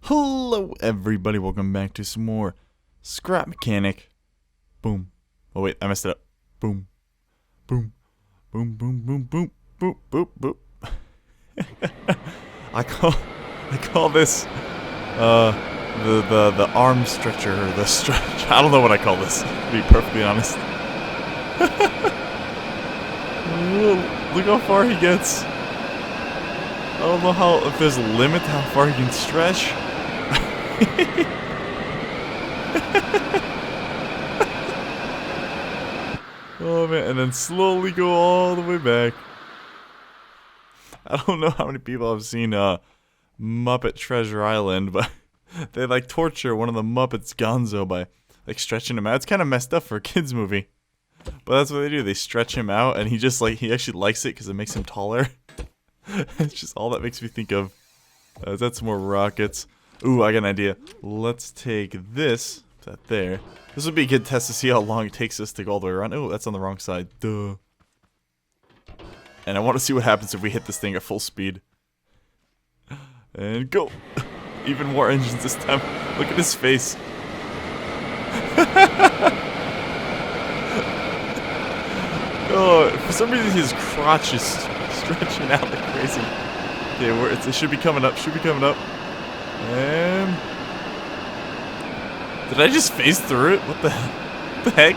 Hello everybody, welcome back to some more Scrap Mechanic. Boom. Oh wait, I messed it up. Boom. Boom. Boom, boom, boom, boom, boop, boop, boop. I call this the arm stretcher, or the stretch. I don't know what I call this, to be perfectly honest. Look how far he gets. I don't know if there's a limit to how far he can stretch. Oh man, and then slowly go all the way back. I don't know how many people have seen Muppet Treasure Island, but they like torture one of the Muppets, Gonzo, by like stretching him out. It's kind of messed up for a kids movie, but that's what they do. They stretch him out, and he actually likes it because it makes him taller. It's just all that makes me think of. Is that some more rockets? Ooh, I got an idea. Let's take this. That there. This would be a good test to see how long it takes us to go all the way around. Oh, that's on the wrong side. Duh. And I want to see what happens if we hit this thing at full speed. And go. Even more engines this time. Look at his face. Oh, for some reason his crotch is stretching out like crazy. Okay, it should be coming up. Should be coming up. And did I just phase through it? What the heck?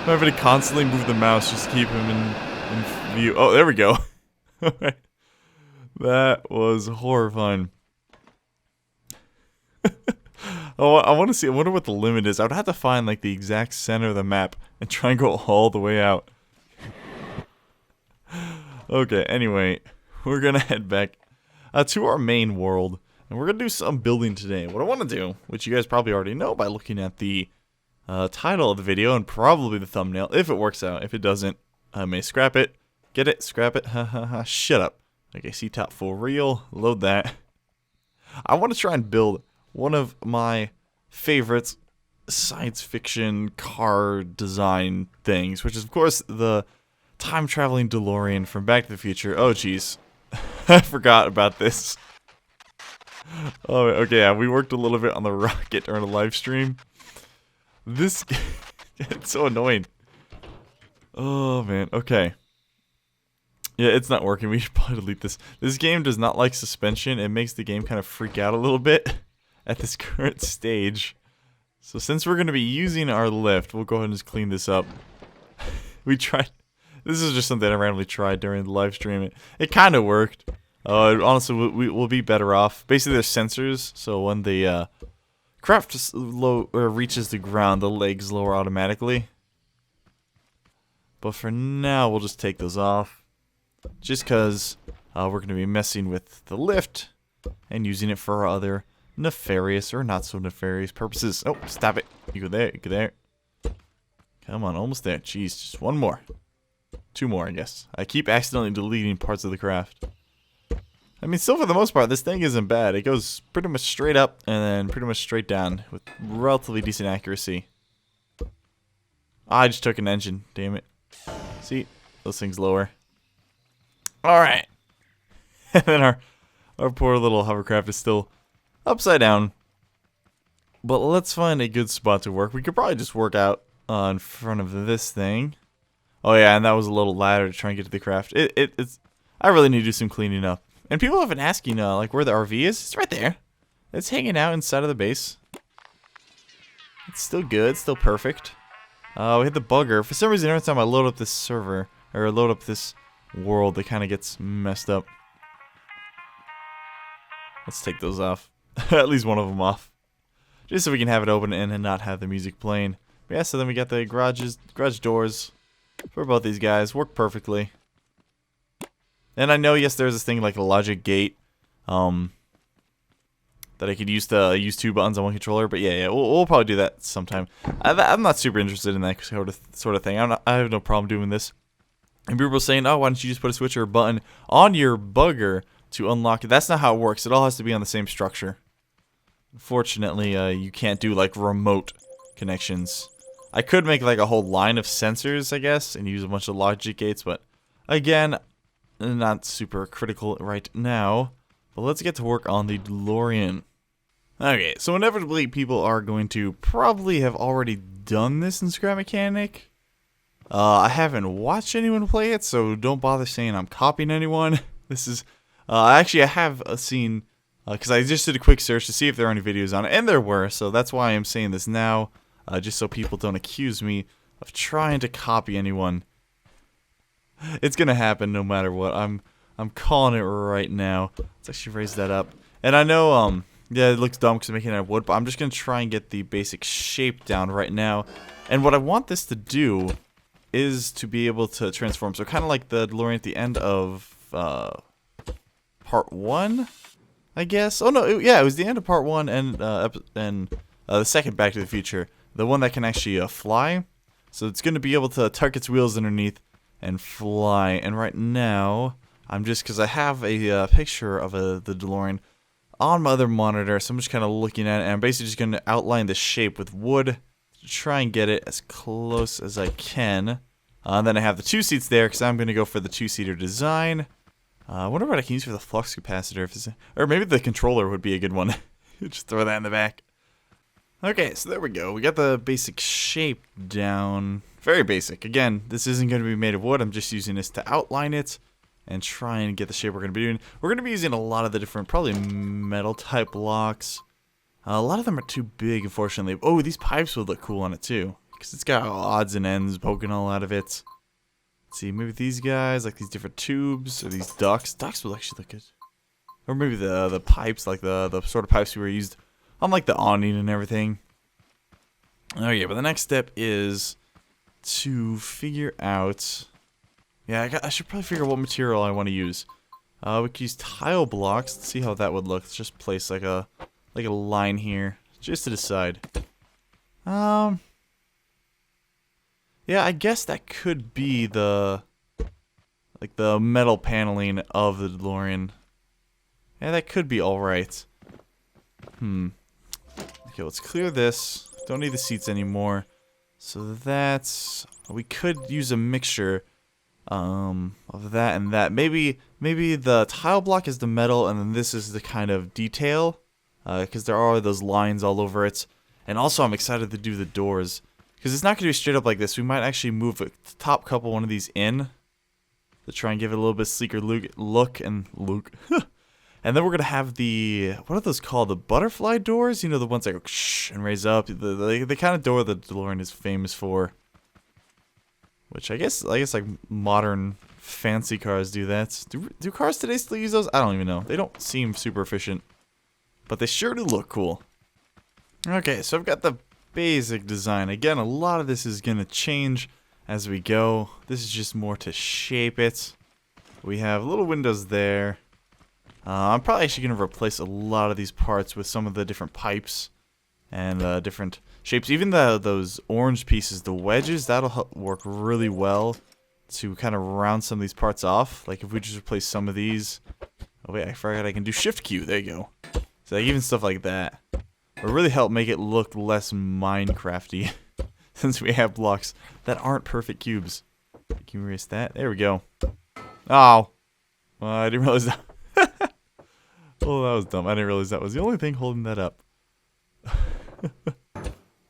I'm having to constantly move the mouse just to keep him in view. Oh, there we go. Alright. That was horrifying. Oh, I want to see. I wonder what the limit is. I would have to find like the exact center of the map and try and go all the way out. Okay, anyway, we're gonna head back to our main world. And we're going to do some building today. What I want to do, which you guys probably already know by looking at the title of the video and probably the thumbnail, if it works out. If it doesn't, I may scrap it. Get it? Scrap it? Ha ha ha. Shut up. Okay, C-top for real. Load that. I want to try and build one of my favorite science fiction car design things, which is, of course, the time-traveling DeLorean from Back to the Future. Oh, jeez. I forgot about this. Oh, okay, yeah, we worked a little bit on the rocket during a live stream. This, it's so annoying. Oh, man, okay. Yeah, it's not working. We should probably delete this. This game does not like suspension. It makes the game kind of freak out a little bit at this current stage. So since we're going to be using our lift, we'll go ahead and just clean this up. We tried. This is just something I randomly tried during the live stream. It kind of worked. Honestly, we'll be better off. Basically, there's sensors, so when the craft reaches the ground, the legs lower automatically. But for now, we'll just take those off. Just because we're going to be messing with the lift and using it for other nefarious or not so nefarious purposes. Oh, stop it. You go there, you go there. Come on, almost there. Jeez, just one more. Two more, I guess. I keep accidentally deleting parts of the craft. I mean, still for the most part, this thing isn't bad. It goes pretty much straight up and then pretty much straight down with relatively decent accuracy. I just took an engine, damn it. See, those things lower. Alright. And then our poor little hovercraft is still upside down. But let's find a good spot to work. We could probably just work out in front of this thing. Oh yeah, and that was a little ladder to try and get to the craft. It's I really need to do some cleaning up. And people have been asking, like, where the RV is. It's right there. It's hanging out inside of the base. It's still good. It's still perfect. We hit the bugger. For some reason, every time I load up this server, or load up this world, it kind of gets messed up. Let's take those off. At least one of them off. Just so we can have it open and not have the music playing. But yeah, so then we got the garage doors for both these guys. Work perfectly. And I know, yes, there's this thing like a logic gate that I could use to use two buttons on one controller. But yeah, we'll probably do that sometime. I'm not super interested in that sort of thing. I have no problem doing this. And people were saying, oh, why don't you just put a switch or a button on your bugger to unlock it? That's not how it works. It all has to be on the same structure. Unfortunately, you can't do like remote connections. I could make like a whole line of sensors, I guess, and use a bunch of logic gates, but again, not super critical right now. But let's get to work on the DeLorean. Okay, so inevitably people are going to probably have already done this in Scrap Mechanic. I haven't watched anyone play it, so don't bother saying I'm copying anyone. This is, actually I have seen, because I just did a quick search to see if there are any videos on it, and there were, so that's why I'm saying this now, just so people don't accuse me of trying to copy anyone. It's gonna happen no matter what. I'm calling it right now. Let's actually raise that up. And I know, yeah, it looks dumb because I'm making it out of wood, but I'm just going to try and get the basic shape down right now. And what I want this to do is to be able to transform. So kind of like the DeLorean at the end of part 1, I guess. Oh, no, yeah, it was the end of part 1 and the second Back to the Future. The one that can actually fly. So it's going to be able to tuck its wheels underneath and fly. And right now, I'm just, because I have a picture of the DeLorean on my other monitor, so I'm just kind of looking at it, and I'm basically just going to outline the shape with wood to try and get it as close as I can. Then I have the 2 seats there, because I'm going to go for the 2-seater design. I wonder what I can use for the flux capacitor, if it's, or maybe the controller would be a good one. Just throw that in the back. Okay, so there we go. We got the basic shape down. Very basic. Again, this isn't going to be made of wood. I'm just using this to outline it and try and get the shape we're going to be doing. We're going to be using a lot of the different, probably metal type blocks. A lot of them are too big, unfortunately. Oh, these pipes would look cool on it too, because it's got odds and ends poking all out of it. Let's see, maybe these guys, like these different tubes, or these ducts. Ducts will actually look good. Or maybe the pipes, like the sort of pipes we were used on like the awning and everything. Oh yeah, but the next step is to figure out... Yeah, I should probably figure out what material I want to use. We could use tile blocks. Let's see how that would look. Let's just place like a line here, just to decide. Yeah, I guess that could be the metal paneling of the DeLorean. Yeah, that could be all right. Okay, let's clear this. Don't need the seats anymore. So that's, we could use a mixture of that and that. Maybe the tile block is the metal, and then this is the kind of detail, because there are those lines all over it. And also, I'm excited to do the doors, because it's not going to be straight up like this. We might actually move a top couple one of these in to try and give it a little bit sleeker look. And then we're going to have the, what are those called? The butterfly doors? You know, the ones that go shh and raise up. The kind of door that DeLorean is famous for. Which I guess like modern fancy cars do that. Do cars today still use those? I don't even know. They don't seem super efficient, but they sure do look cool. Okay, so I've got the basic design. Again, a lot of this is gonna change as we go. This is just more to shape it. We have little windows there. I'm probably actually gonna replace a lot of these parts with some of the different pipes and different shapes. Even those orange pieces, the wedges, that'll work really well to kind of round some of these parts off. Like if we just replace some of these. Oh wait, I forgot I can do Shift Q. There you go. So like, even stuff like that will really help make it look less Minecrafty, since we have blocks that aren't perfect cubes. Can we erase that? There we go. Oh, I didn't realize that. Oh, that was dumb. I didn't realize that was the only thing holding that up.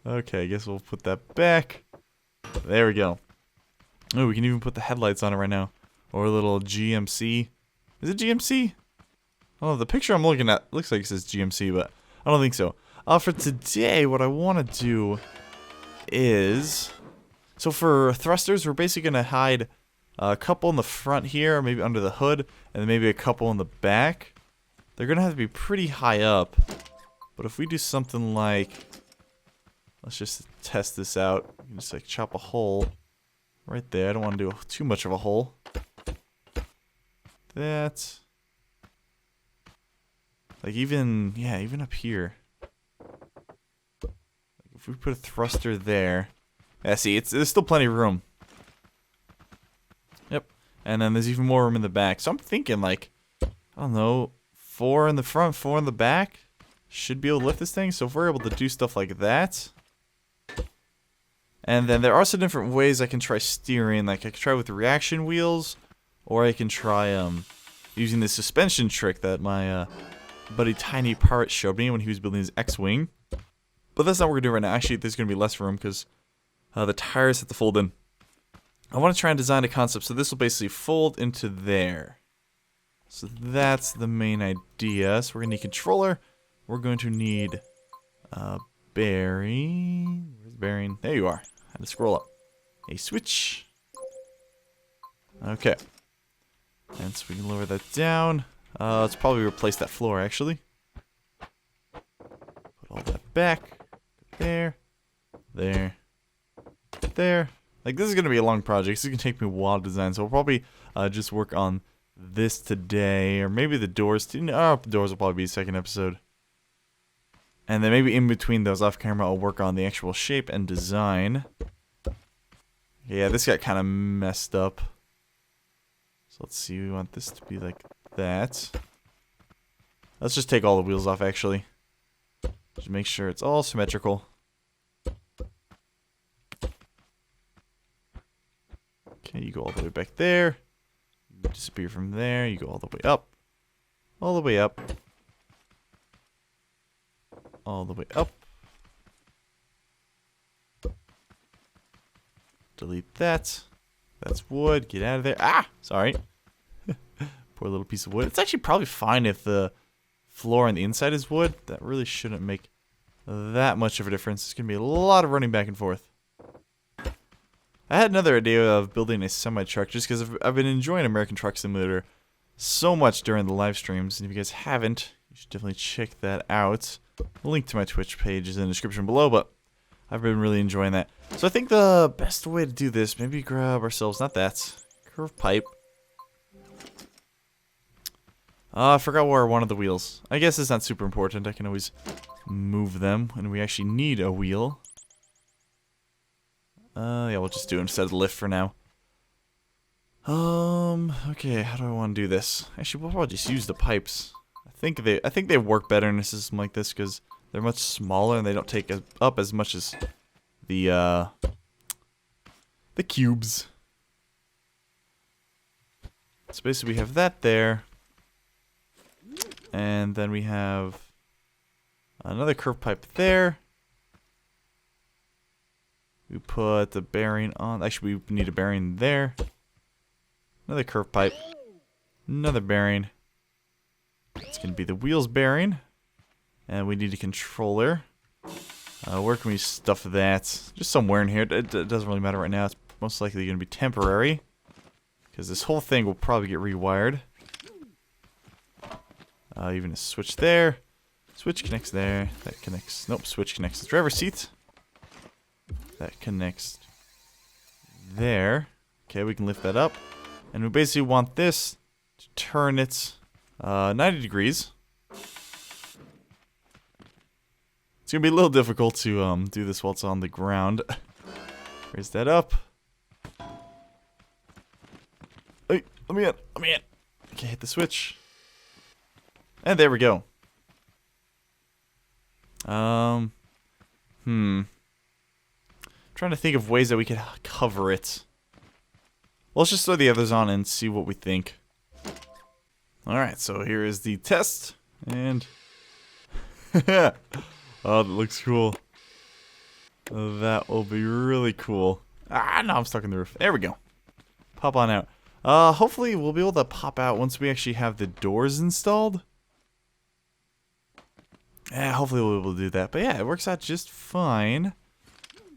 Okay, I guess we'll put that back. There we go. Oh, we can even put the headlights on it right now. Or a little GMC. Is it GMC? Oh, the picture I'm looking at looks like it says GMC, but I don't think so. For today, what I want to do is... So for thrusters, we're basically going to hide a couple in the front here, maybe under the hood, and then maybe a couple in the back. They're going to have to be pretty high up. But if we do something like... Let's just test this out. Just like chop a hole right there. I don't want to do too much of a hole. That... Like even, yeah, even up here. Like if we put a thruster there. Yeah, see, there's still plenty of room. Yep. And then there's even more room in the back. So I'm thinking like, I don't know, 4 in the front, 4 in the back. Should be able to lift this thing. So if we're able to do stuff like that. And then there are some different ways I can try steering. Like I could try with reaction wheels. Or I can try using the suspension trick that my buddy Tiny Pirate showed me when he was building his X-Wing. But that's not what we're going to do right now. Actually, there's going to be less room because the tires have to fold in. I want to try and design a concept so this will basically fold into there. So that's the main idea. So we're going to need controller. We're going to need bearing. Where's bearing? There you are. I had to scroll up. A switch. Okay. And so we can lower that down. Let's probably replace that floor, actually. Put all that back. There. There. There. Like, this is going to be a long project. This is going to take me a while to design. So we'll probably just work on this today. Or maybe the doors. The doors will probably be a second episode. And then maybe in between those off camera, I'll work on the actual shape and design. Yeah, this got kind of messed up. So let's see, we want this to be like that. Let's just take all the wheels off, actually. Just make sure it's all symmetrical. Okay, you go all the way back there. You disappear from there, you go all the way up. All the way up. All the way up. Delete that. That's wood. Get out of there. Ah! Sorry. Poor little piece of wood. It's actually probably fine if the floor on the inside is wood. That really shouldn't make that much of a difference. It's going to be a lot of running back and forth. I had another idea of building a semi-truck just because I've been enjoying American Truck Simulator so much during the live streams. And if you guys haven't, you should definitely check that out. The link to my Twitch page is in the description below, but I've been really enjoying that. So I think the best way to do this, maybe grab ourselves, not that, curved pipe. I forgot where one of the wheels. I guess it's not super important. I can always move them, and we actually need a wheel. Yeah, we'll just do it instead of the lift for now. Okay, how do I want to do this? Actually, we'll probably just use the pipes. I think they work better in a system like this because they're much smaller and they don't take up as much as the cubes. So basically we have that there. And then we have another curved pipe there. We put the bearing on. Actually, we need a bearing there. Another curved pipe. Another bearing. It's going to be the wheels bearing. And we need a controller. Where can we stuff that? Just somewhere in here. It doesn't really matter right now. It's most likely going to be temporary. Because this whole thing will probably get rewired. Even a switch there. Switch connects there. That connects. Nope, switch connects to the driver's seat. That connects there. Okay, we can lift that up. And we basically want this to turn it 90 degrees. It's going to be a little difficult to do this while it's on the ground. Raise that up. Hey, let me in. Let me in. Okay, hit the switch. And there we go. Trying to think of ways that we could cover it. Well, let's just throw the others on and see what we think. Alright, so here is the test. And... oh, that looks cool. That will be really cool. Ah, no, I'm stuck in the roof. There we go. Pop on out. Hopefully we'll be able to pop out once we actually have the doors installed. Yeah, hopefully we'll be able to do that. But yeah, it works out just fine.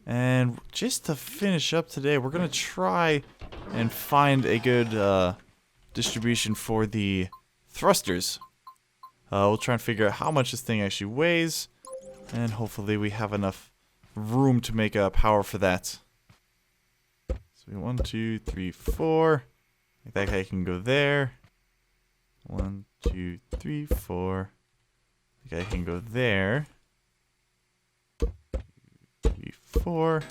And just to finish up today, we're going to try and find a good distribution for the thrusters. We'll try and figure out how much this thing actually weighs. And hopefully we have enough room to make power for that. So 1, 2, 3, 4. That guy can go there. 1, 2, 3, 4. The guy can go there. 2, 3, 4.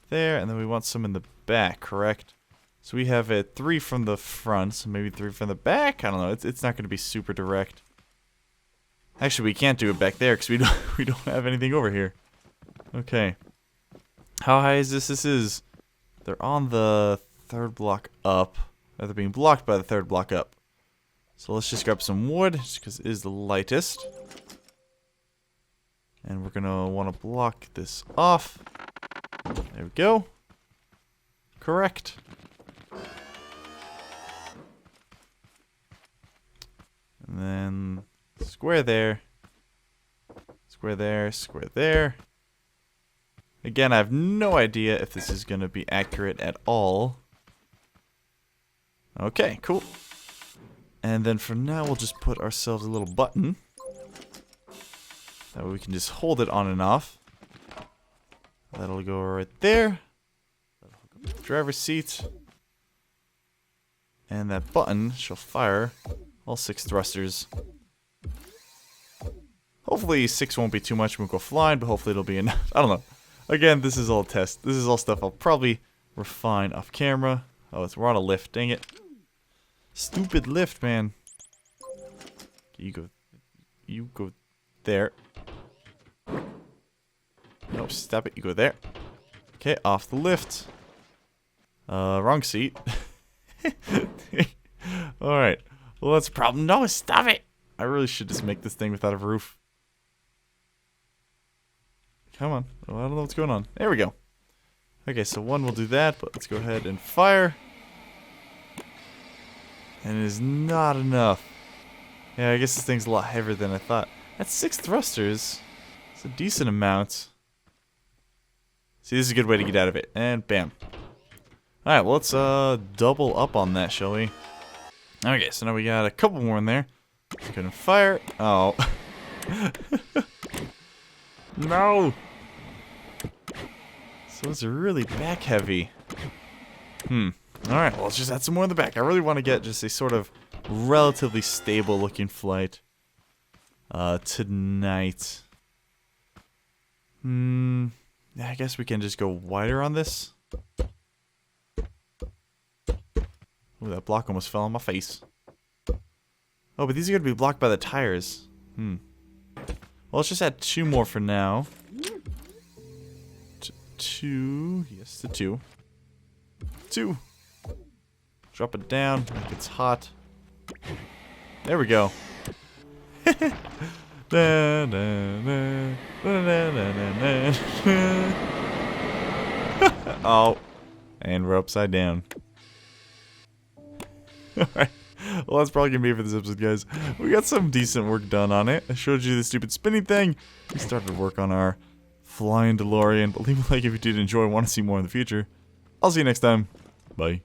There, and then we want some in the back, correct? So we have 3 from the front, so maybe 3 from the back. I don't know. It's not going to be super direct. Actually, we can't do it back there because we don't have anything over here. Okay. How high is this? This is. They're on the 3rd block up. They're being blocked by the third block up. So let's just grab some wood, just because it is the lightest. And we're going to want to block this off. There we go. Correct. And then square there. Square there, square there. Again, I have no idea if this is going to be accurate at all. Okay, cool. And then for now, we'll just put ourselves a little button. That way we can just hold it on and off. That'll go right there. That'll hook up the driver's seat. And that button shall fire all 6 thrusters. Hopefully 6 won't be too much, we'll go flying, but hopefully it'll be enough. I don't know. Again, this is all test. This is all stuff I'll probably refine off camera. Oh, we're on a lift, dang it. Stupid lift, man. You go there. Nope, stop it, you go there. Okay, off the lift. Wrong seat. Alright. Well, that's a problem. No, stop it! I really should just make this thing without a roof. Come on. Oh, I don't know what's going on. There we go. Okay, so 1 will do that, but let's go ahead and fire. And it is not enough. Yeah, I guess this thing's a lot heavier than I thought. That's 6 thrusters. It's a decent amount. See, this is a good way to get out of it. And bam. Alright, well, let's double up on that, shall we? Okay, so now we got a couple more in there. Let's go and fire. Oh. No! So it's really back heavy. Alright, well, let's just add some more in the back. I really want to get just a sort of relatively stable looking flight tonight. Yeah, I guess we can just go wider on this. Ooh, that block almost fell on my face. Oh, but these are going to be blocked by the tires. Well, let's just add 2 more for now. 2. Yes, the 2. 2. Drop it down like it's hot. There we go. Oh. And we're upside down. Alright. Well, that's probably going to be it for this episode, guys. We got some decent work done on it. I showed you the stupid spinning thing. We started work on our flying DeLorean. But leave a like if you did enjoy and want to see more in the future. I'll see you next time. Bye.